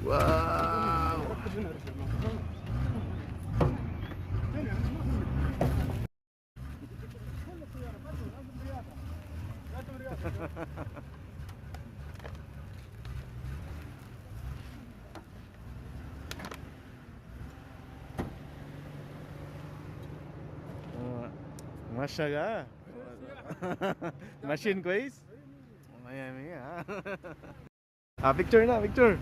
Wow. Masya. Machine quiz? Miami ah. Picture na, picture.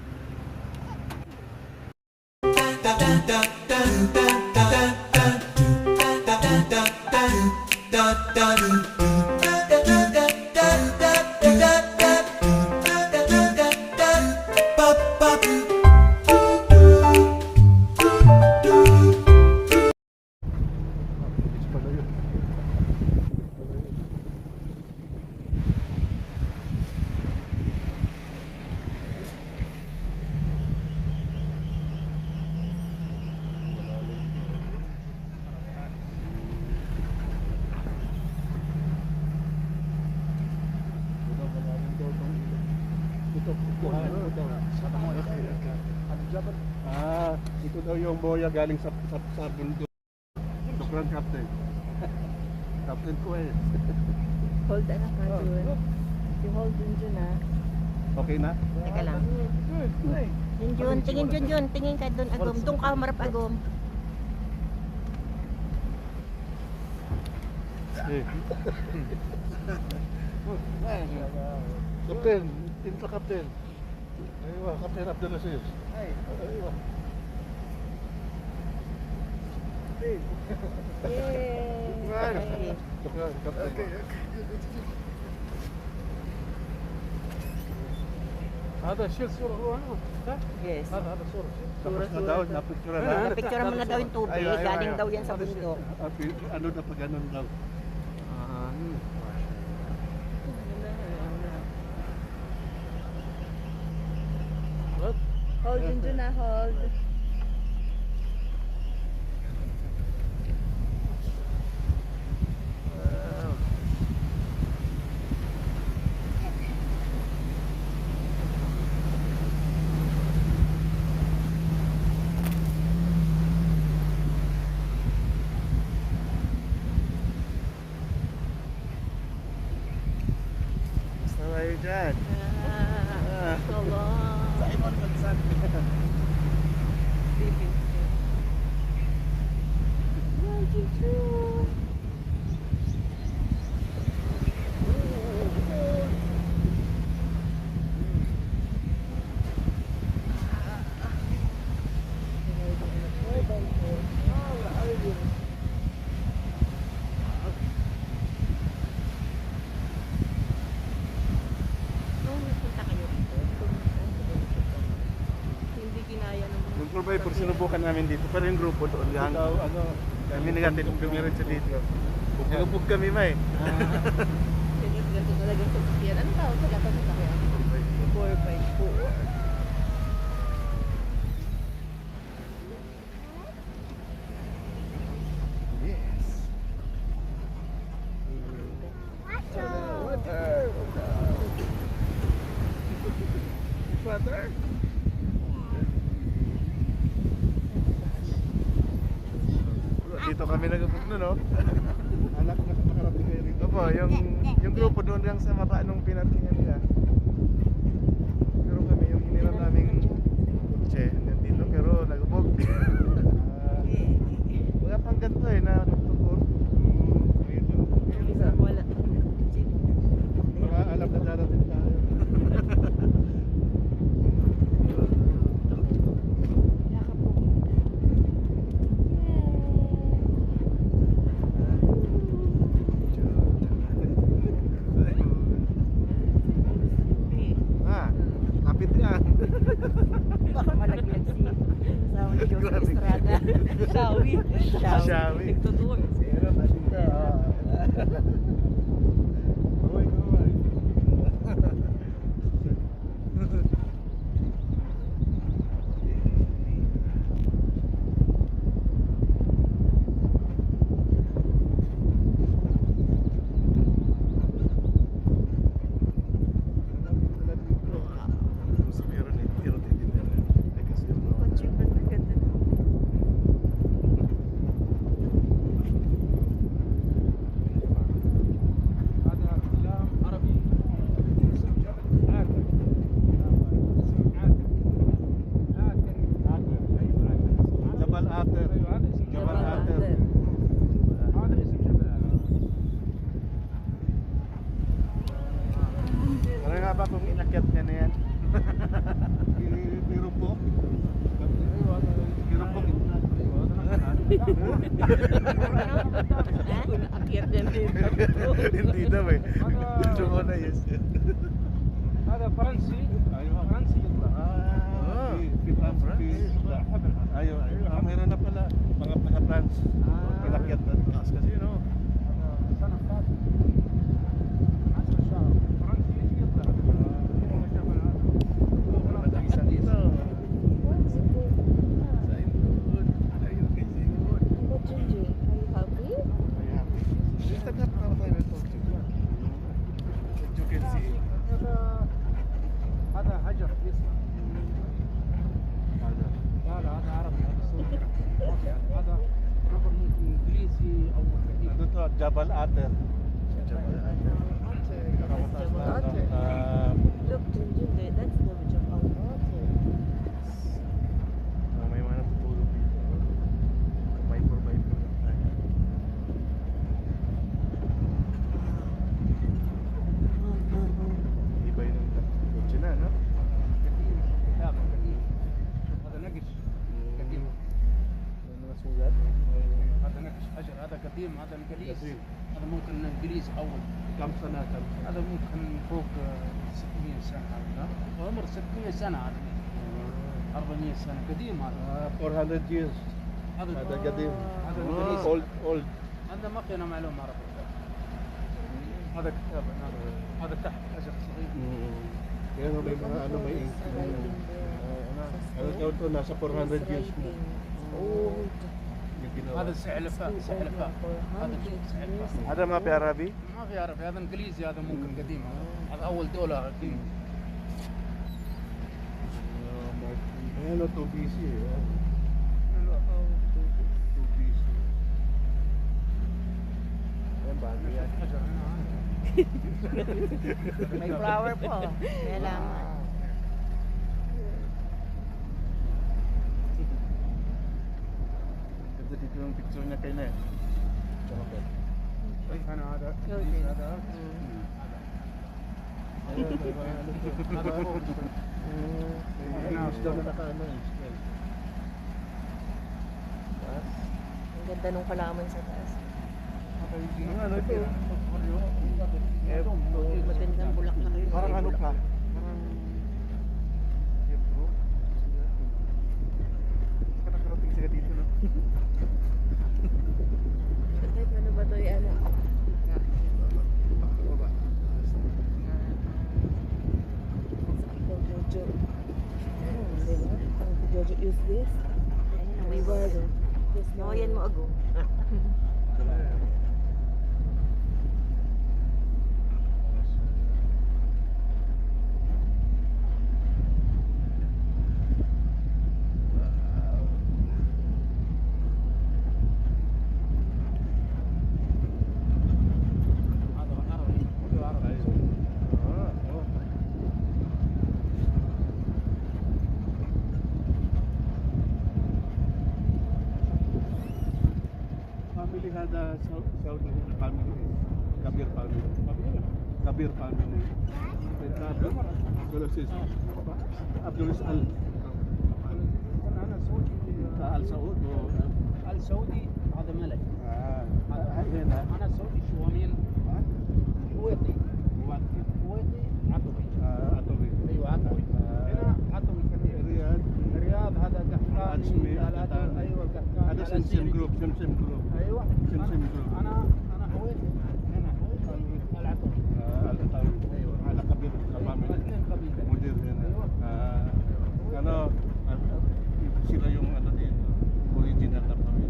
Ito daw yung boya galing sa bundok. Dokran Captain. Captain ko eh. Hold na ka dun. Si hold dun dun ah. Okay na? Teka lang. Yun Jun, tingin Jun Jun. Tingin ka dun agom. Doon ka humarap agom. Captain, tinta Captain. Aywa, Captain Abdulaziz. Aywa. Yay! Dokran Captain. هذا شيل صورة هو Yes. هذا صورة Sura, tapos na daw napicture na Napicture mo na daw yung tubig. Ay, Galing daw yan sa bundok. ano na pag ganun daw Hold dun dun ah, hold. Basta tayo dyan. So long. Simon Gonzal. Hindi kinaya naman. Yung Survivor, sinubukan namin dito. Pero yung grupo doon lang. Kami negative kami rin sa dito. Nagubog kami, May. Ganito talaga sa sasakyan. Ano tawag sa dapat sa sasakyan? 4x4. Yes. Water. Dito kami nagubog nun, no? anak na nakarating kayo rito Opo, yung grupo doon lang sa baba nung pinarkingan nila. Pero kami yung hiniram naming kotse hanggang dito pero nagubog. Wala pang ganito eh na nagtutur. Wala. mga alam na darating tayo Kapit yan. Baka malaglag si kasama ni Jose Estrada. Shawi. Shawi. Nagtutur. pero natin ka Kaway Meron eh, pero titignan. Akyat yan dito. Hindi daw eh. Medyo ko na yes. هذا فرنسي ايوه فرنسي يطلع في فرنسا لا حبل ايوه ايوه mayroon na pala mga taga France pinakyat na taas kasi no سنة فاتت 10 شهر فرنسي يجي يطلع Isa dito. Sailor. Ayun kay Sailor. What, Junjun? Are you happy? Ay happy. Just tayo na ito. As you can see. هذا حجر يسمع هذا لا لا هذا عربي هذا سوري هذا نظر ممكن انجليزي او قديم ano to Jabal Ater Look, Junjun, that's the witch of our water. May mga natutulog dito. Viper. Iba yun ang kotse na, no? قديم كتابة قديم هذا نقش قديم May mga sulat. هذا نقش حجر هذا قديم هذا انجليز قديم. هذا ممكن انجليز اول كم سنة هذا ممكن فوق 600 سنة هذا عمر 600 سنة هذا 400 سنة قديم هذا 400 years هذا هذا قديم هذا انجليز old هذا ما فينا معلومة عربية هذا كتاب هذا تحت حجر صغير Yan may mga ano may ink. Ano daw to nasa 400 years na. Old. Yung ginawa. هذا سعلفاء سعلفاء هذا شوف سعلفاء Ada mga Arabi? ما في عربي هذا انجليزي هذا ممكن قديم هذا اول دولة قديم Ano to BC eh. Oh, 2 BC. Ayan, bago yan. حجر هنا may flower po. May laman. Ganda dito yung picture niya kay Ned. Tsaka Beth. هنا هذا Children. هذا هذا روح English daw na nakaano eh. Ang ganda nung halaman sa taas. هذا يجي Ano ito? Magandang bulaklak yun. Parang ano ka? Parang... Yeah, bro. Saka nakarating sila dito, no? Kahit ano ba ito yung ano? Baba. Ikaw, Jojo. Diba? Ang Jojo use this. May word. Yes, no, yan mo ago. هذا عربي كله عربي Ah, oh. Family hada Saudi family. Kabir family. Kabir family. Abdul Aziz. Abdul Al. انا سعودي Al Saud. السعودي هذا ملك هنا. انا سعودي شوامين كويتي كويتي عطوي Atobi. ايوه عطوي هنا عطوي كثير Riyadh. الرياض هذا قحطاني Ajmi. ايوه قحطاني Ada Simsim Group. Simsim Group. ايوه سمسم جروب. انا هويتي هنا هويتي العطوي Al-Atawi. Ala Kabir family. الاثنين قبيله Mudir hena. Ano, sila yung ano dito. Original na family.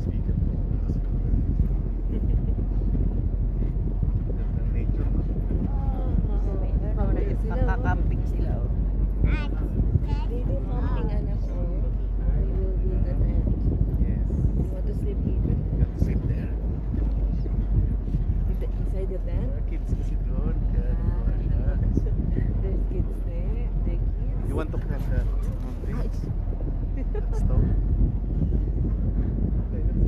Speaker po. Ganda ng nature, no? Nakakamping sila. Oh. They do camping, anak ko. They will build a tent. Yes. You want to sleep here? You got to sleep there. Inside the tent? Kids kasi doon. Ah, there's kids there. They're kids. You want to plant that tree? Ah, it's- That stone? Okay, that's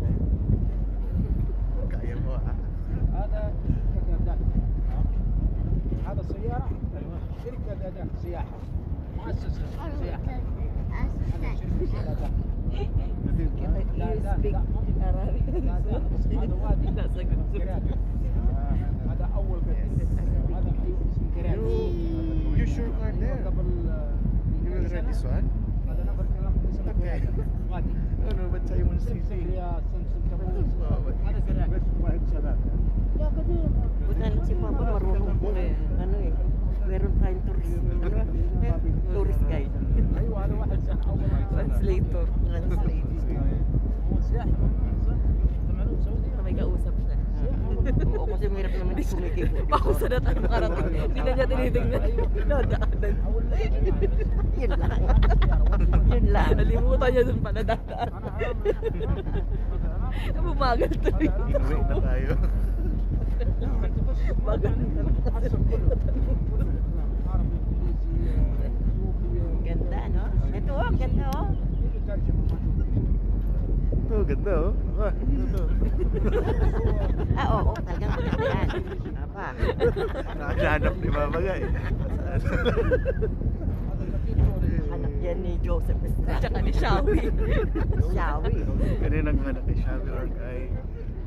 fine. Kaya mo, ah. هذا كدادات هذا سيارة شركة دادات سياحة مؤسسة سياحة You speak Arabic. هذا وادي Nasa gusto. هذا اول بيت هذا اسم كراتي You sure are there? قبل You will read this one? هذا نفر كلام اسم Okay. وادي Ano, ba't sa'yo mo سمسم nasising? يا سمسم كابوس Oo, هذا كراتي Best wahid sana. Bukan si Papa marunong po eh. Ano eh. Meron tayong tourist guide. ايوه هذا واحد سنه اول Translator. Translator. هو سياحي صح؟ انت معلوم سعودي May kausap siya. Oo, kasi mahirap naman di kumikip. Pakusa na tayo makarating. Hindi na niya tinitignan. Nadaanan. Yun lang. Yun lang. Nalimutan niya dun pala dadaan. Bumagal tuloy. Inuwi na tayo. Bagal na Ganda, no? Ito oh, ganda oh. Ito, ganda oh. Ah, ito. Ah, oo, talagang maganda yan. Apa? Nakahanap ni Mama nga eh. Anak yan ni Joseph Estrada. Tsaka ni Shawi. Shawi. Kaninang anak kay Shabby or kay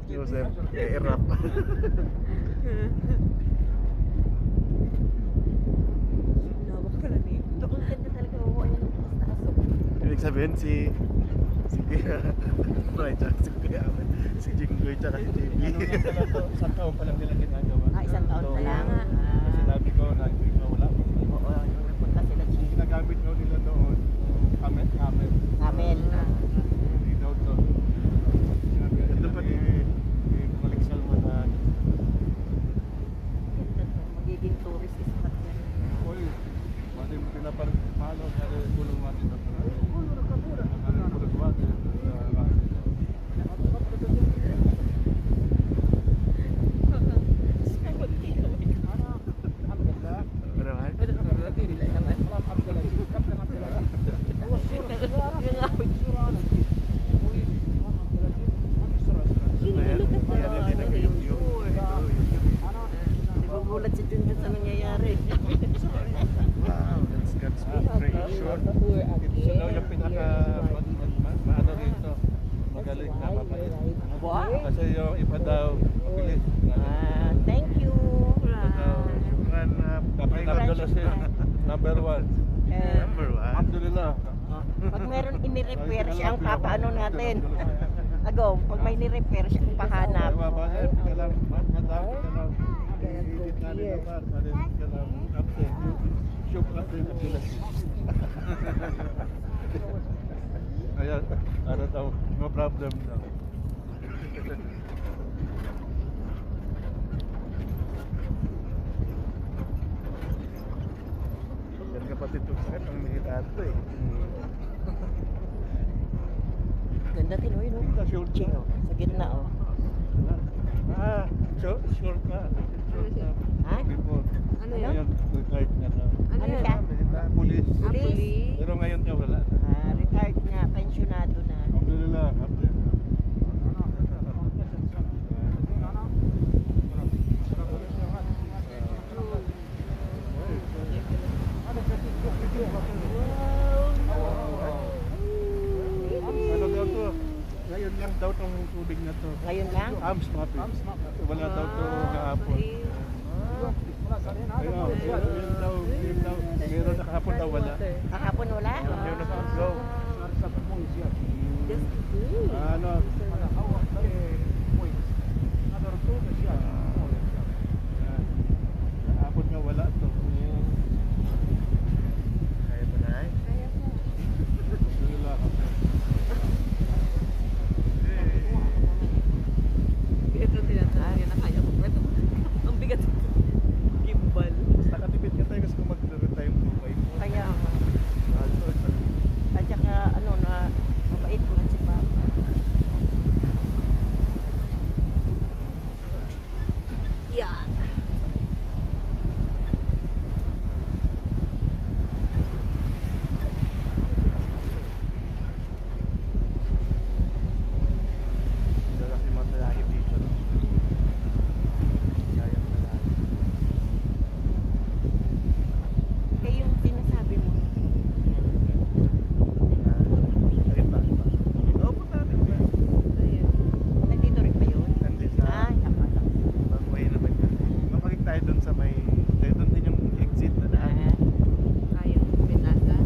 Joseph Erap. Lawak pala nito. Ang ganda talaga. Oo, ayan ang taas-taas oh. Ibig sabihin si Kuya Roy tsaka si Kuya Aman. Si Jinggoy tsaka si JB. Isang taon pa lang nila ginagawa. Ah, isang taon pa lang. Kasi sabi ko, wala pa. Oo, nung nagpunta sila Chi. Ginagamit daw nila doon. Amen. Amen. Hindi daw to. Sinabi Ganda nila pa ni Malik Salma na Ganda to. Magiging tourist spot yan. Uy, pwede mo pinapalo sa gulong natin doon. Ano yung gulong natin? Ano naman? Nagugulat si Junjun sa nangyayari. Wow, that's God's creation. Ito daw yung pinaka maano rito. Magaling na mapait. Wow. Kasi yung iba daw mabilis. Thank you. Iba daw. Shukran na Dapat Abdullah siya. Number 1. Number one. Alhamdulillah. Pag meron ini-repair siya ang papaano natin. Agong, pag may ni-repair siya ang pahanap. Ayan, ano daw, no problem daw. Yan kapatid ko sa ang militado eh. Ganda tinoy no? Sa short ka. Sa gitna oh. Short ka. Ha? Before. Ano Ngayon, retired na daw. Ano siya? Police. Police. Pero ngayon niya wala na. Retired na, pensionado na. Alhamdulillah. Ano daw to? Ngayon lang daw tong tubig na to. Ngayon lang? Arms mapping. Wala daw to kahapon. Ayun, yun daw. Meron na kahapon daw wala. Kahapon wala? Yung nag-go. Just today. Ano? Kahapon nga wala to. Kaya pa na eh. Alhamdulillah. Ito tinatawag na kaya ko. Ito dun sa may, kaya dun din yung exit na daan. Kayang pinasa.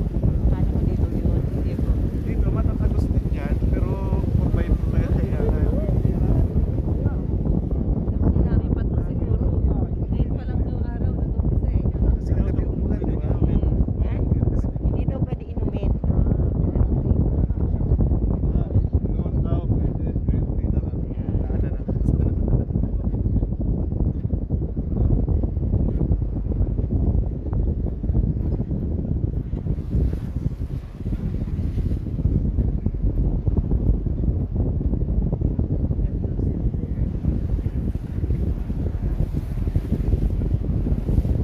Kala ko dito yun. Hindi po. Dito, matatagos din yan, pero 4x4 kaya kailangan. Sinabi pa to siguro. Ngayon pa lang daw araw nag-umpisa eh. Kasi kagabi umulan, di ba? Hindi daw pwede inumin. Noon daw, pwede na lang. Daanan na.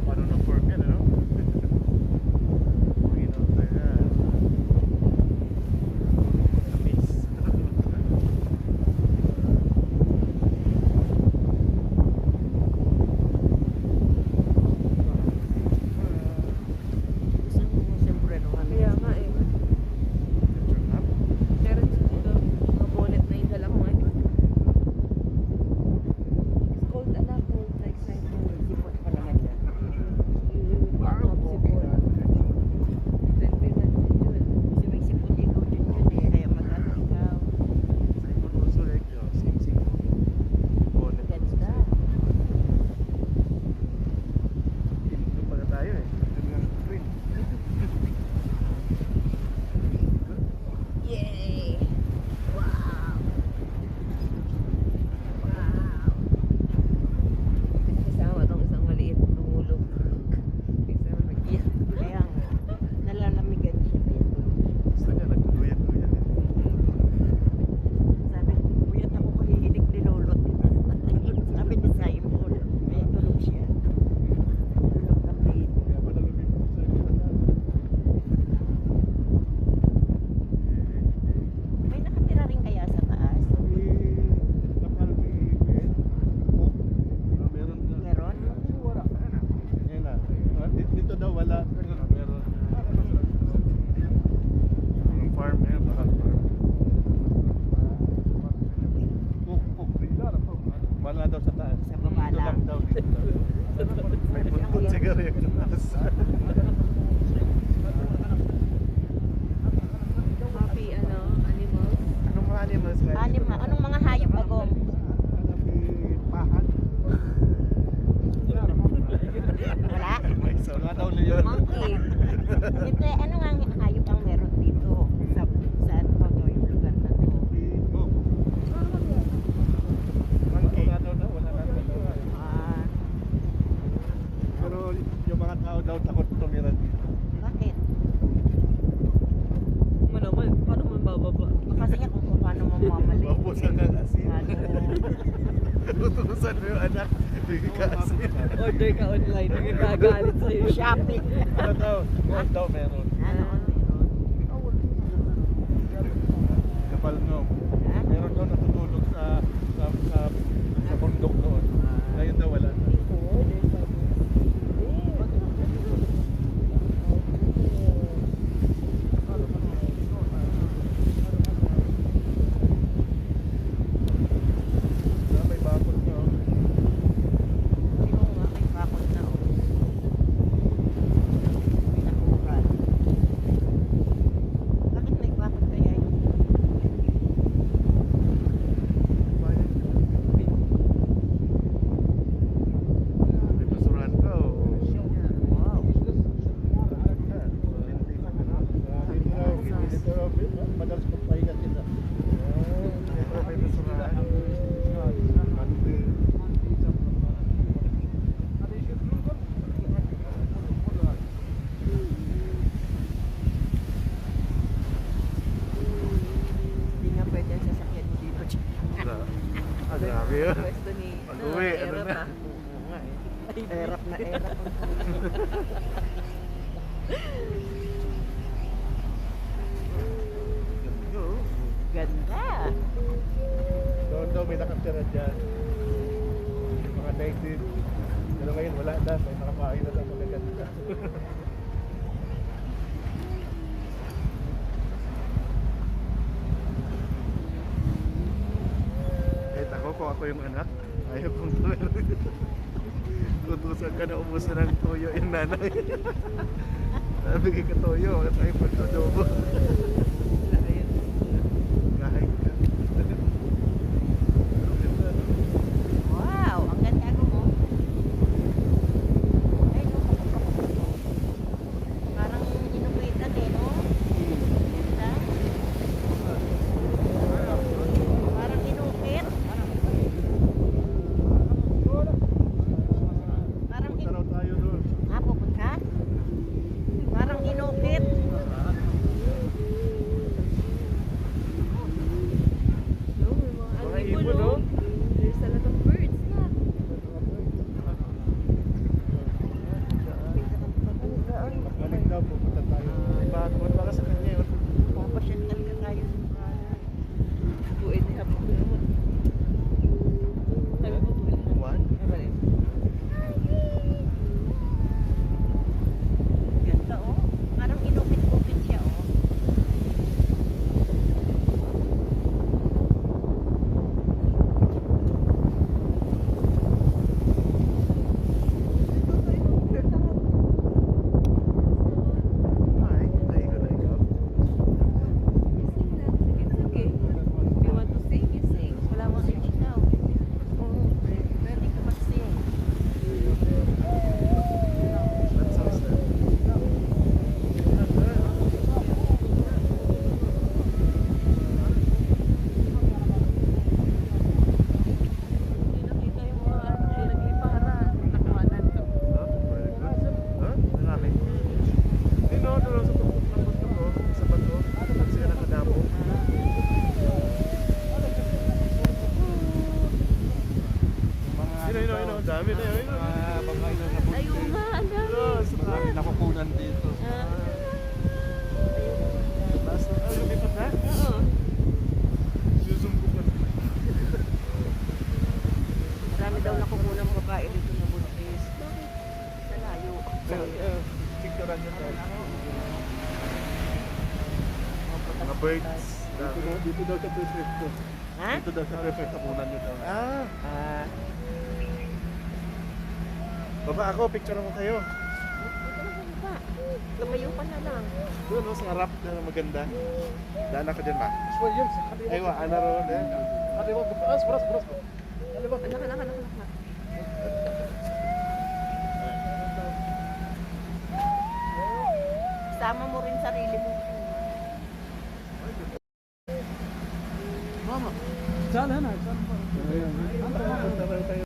Paano na form yan, ano? Panginoon tayo na. Tamis. Gusto mo siyempre naman. Kaya nga eh. Meron dito mga bonnet na yung dala ko ngayon. It's cold ala, cold like cycle. Sipot pa naman yan. Kasi may sipot ikaw dyan eh. Kaya mag-ano ikaw. Ganda. Doon pala tayo eh. Doon nga green. Yay! Wow! Wow! Kasama tong isang maliit tumulog. Isang mag-iyak. Kaya nga, nalalamigan siya kaya tulog. Gusto niya, nagduyan-duyan eh. Sabi, buyat ako kahihilig ni Lolot. Sabi ni Simon, kaya tulog siya. Tulog ang baby. Kaya pala lumipot sa kita. May nakatira rin kaya sa taas? Kapal ni Ben. Meron na. Meron? Yan na. Dito daw wala. Meron. Ang farm eh, baka farm. Cook. Wala daw sa taas. Sa baba Dito lang lang. daw. Dito daw. May puntot siguro yung taas. Happy animals. Anong mga animals guys? Anong mga hayop agong? Pahan. Wala? May isa Wala daw leon. Monkey. Hindi, ano nga ang hayop ang meron dito? Sa ano ba to, yung lugar na to? monkey. Wala daw. Ah, Pero yung mga tao daw takot tumira dito. bakit? Manaman, paano man bababa? Kasi nga kung paano mamamali. Babusan ka kasi. Paano? Tutusan mo yung anak. Bigay ka kasi. Order ka online, nagkagalit sa'yo. Shopping. Wala daw. Doon daw meron. Ano? Kapal no. Ha? Meron daw natutulog sa bundok doon. Ngayon daw wala na. May bakod niyo. Sino nga may bakod na o? Pinakuran. Bakit may bakod kaya yun? May basurahan ka o. Wow. Dito madalas magpahinga sila. May basurahan. Hindi nga pwede ang sasakyan mo dito. Grabe yun. Pwesto ni Pag-uwi, ano Erap, na? ah. Oo nga eh. Erap na erap. Ganda. Doon daw may nakatira dyan. Yung mga native. Pero ngayon wala na. May nakapakain na lang mga ganda. Kahit ako, kung ako yung anak, ayaw kong tuloy. Utusan ka na ubusan ng toyo yung nanay. Nabigay ka toyo, at tayo pagdodobo. Kahit ka. Wow, ang ganda mo. Ay, no. Parang inuwitan eh, no? Ganda. Parang inukit. Parang Taraw tayo doon. Ah, pupunta? Parang inukit. No, may mga Mga ibon, ibon, no? no? There's a lot of birds na. Balik daw, pupunta tayo. Ba't baka sa kanya yun? Papasyal talaga tayo sa kanan. Buuin niya po naman. Sabi ko, buuin na. One? Ganda, oh. Parang inukit-ukit siya, oh. Ay, tayo ka na ikaw. It's okay. If you want to sing, you sing. Wala mo sing. Ikaw. Oo, pwede ka mag-sing. That sounds good. Hindi nakita yung mga nagliparan. Nakawanan to. Very good. Marami. Doon sa tuktok ng bundok ko, sa bato. Kasi nakadamo. Sino? Dami na yun. Mga bangay na nabuntis. Ayun nga, ang dami. Yes, Marami nakukunan dito. Basta, lumipat na? Oo. Susum ko pa. Marami daw nakukuha ng babae dito na buntis. Sa layo. Picturean nyo tayo. Mga birds. Dito daw sa prefecto. Ha? Dito daw sa prefecto kunan nyo daw. Baba ako, picture mo kayo. Lumayo ka na lang. Doon, no, sa harap na maganda. Daan ako dyan, ma. شوية يمسك خليه Aywa, ana ron, eh. خليه يوقف اصبر اصبر اصبر خليه يوقف Anak. Sama mo rin sarili mo. ماما تعال هنا تعال Kasama si tatay.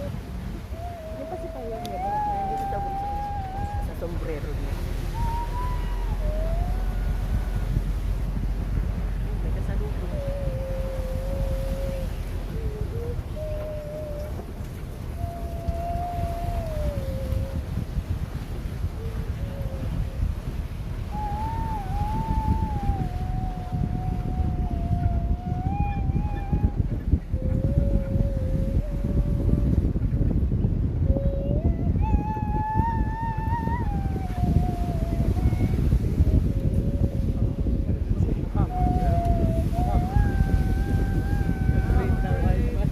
Ano pa si Tayo niya? Nandito daw sa sombrero niya. May kasalubong.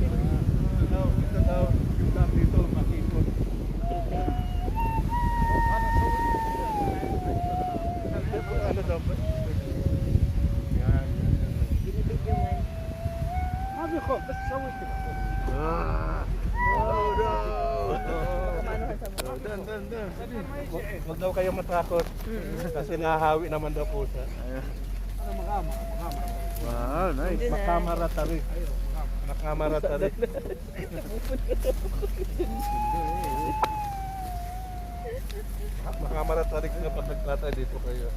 Ito daw, dito makikot. Ano daw ba? Binibidyo nga. ما بيخوف بس سوي كده Oh, no! Kamanohan sa mga. Dan. Huwag daw kayo matakot. Kasi nahahawi naman daw po siya. Wow, nice. Makamara tari. Makamara tari. Makamaratarik na pag nagtatay dito kayo.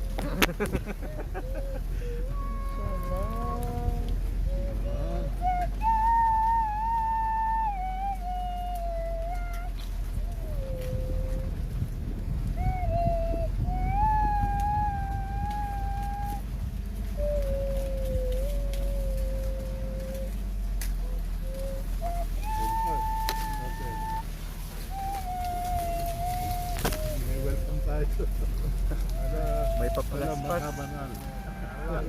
Welcome tayo. May papalaspas. Makabanal. Alam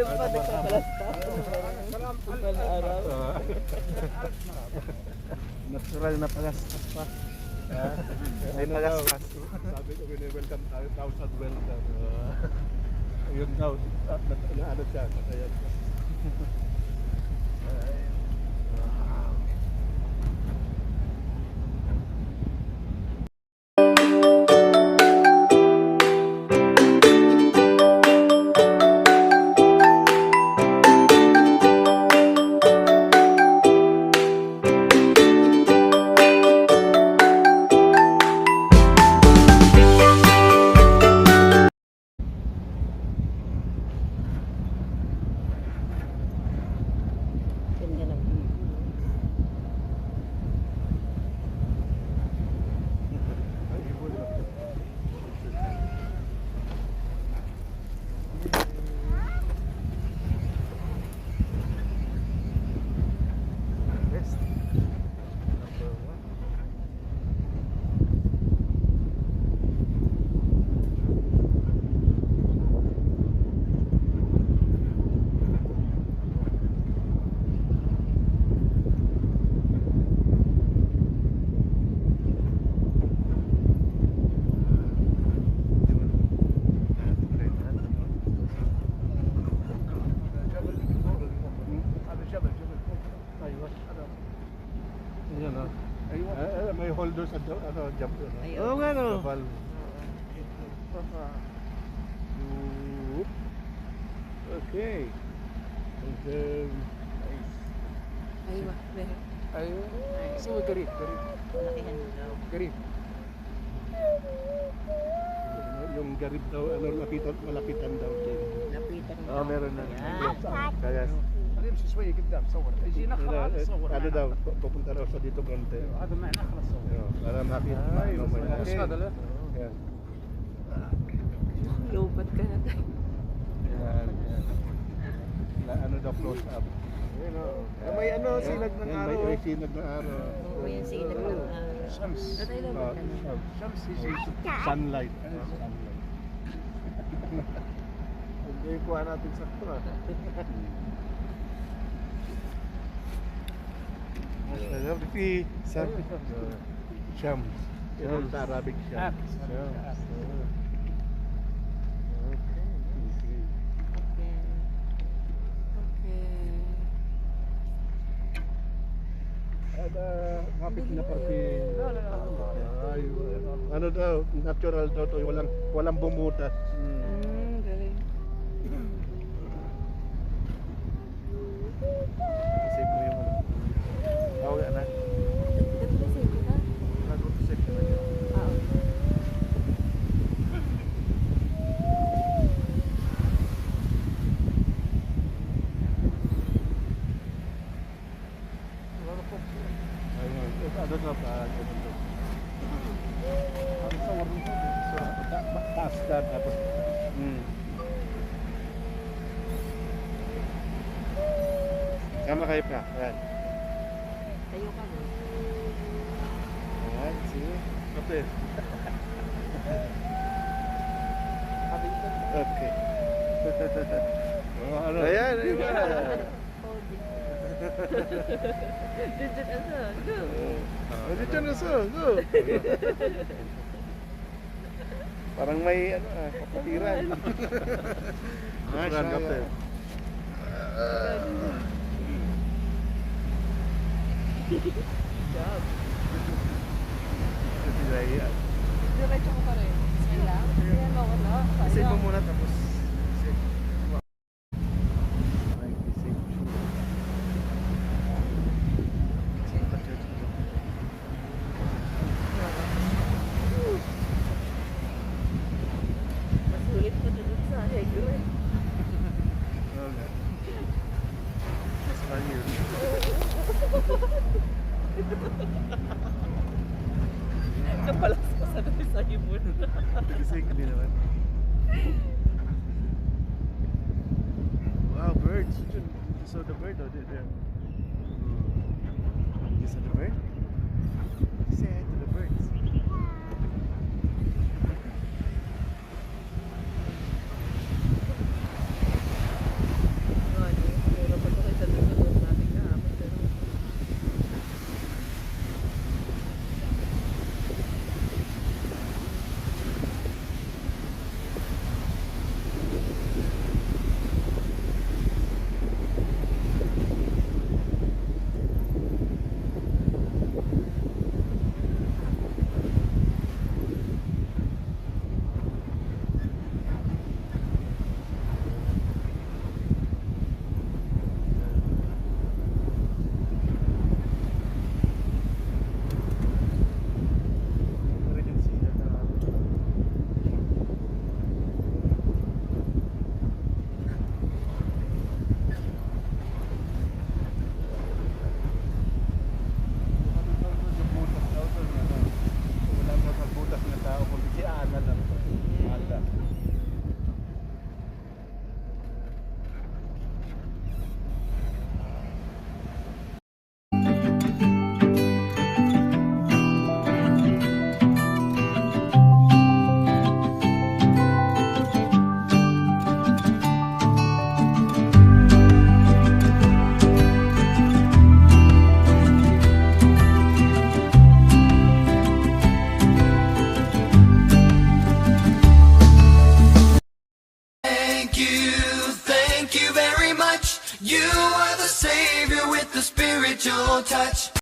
pa, nagpapalas ka. Kapal na araw. Natural na palaspas pa. May Ano palaspas. daw, sabi ko, welcome tayo, 1,000 welcome. Yun daw, ano siya, kaya siya. Ganda ng Best. Number 1. هذا جبل فوق. ايوه هذا. ايوه may holders at ano jump doon. Ay, Oo nga no. Kapal. Okay. And then Aywa, meron. ايوه سوي قريب قريب malakihan daw. قريب. yung garib daw ano malapitan daw din. Lapitan mo. Oo, meron na. Yan. Kaya نمشي شويه قدام صور يجينا خلاص صور Ano daw pupunta raw sa dito konti. هذا معنا خلاص صور Para makita Ay, ano may. بس هذا لا Yan. Lobat ka na tayo. Yan. Na ano daw close up. Ayun o. May ano, sinag ng Yan, araw. may sinag ng araw. Oo, yan sinag ng araw. Shams. Tatay na ba? Shams is sunlight. Sunlight. Hindi kuha natin sakto ah. Mashallah, Shams. Yan sa Arabic Shams. Okay. Okay. Ada ngapit na parking. Ay, ano daw, natural daw to, walang bumutas. Galing. Save mo yung ano. Tawag na. Ito na sa'yo, ha? Nag-save ka na yun. Oo. Ayun, ano na pa, ganun daw. Ang sawar nito, taas ka, tapos Kama kayo pa. Ayan. Tayo ka mo. Ayan, sige. kapit. Okay. Ano? Ayan, ayun na. Dito ano? Go. Oh, dito na so, go. Parang may ano ah, kapatiran. Kapran, kapit. Job. Ayan. Diretso ko pa rin. Sige lang. Ayan ako na. Save mo Sayang. muna tapos save. Ay, save. Save pa church mo. Oo nga. Mas funnier. Napalas ko sa dami sa ibon. Kasi hindi naman. Wow, birds. You saw the bird, oh, there. You saw the bird? Say hi to the birds. Pero pag ako sa lugar natin kahapon, pero I can see that. Wala mo sa butas na tao, kundi si Ana lang. Ana. Thank you very much. You are the savior with the spiritual touch.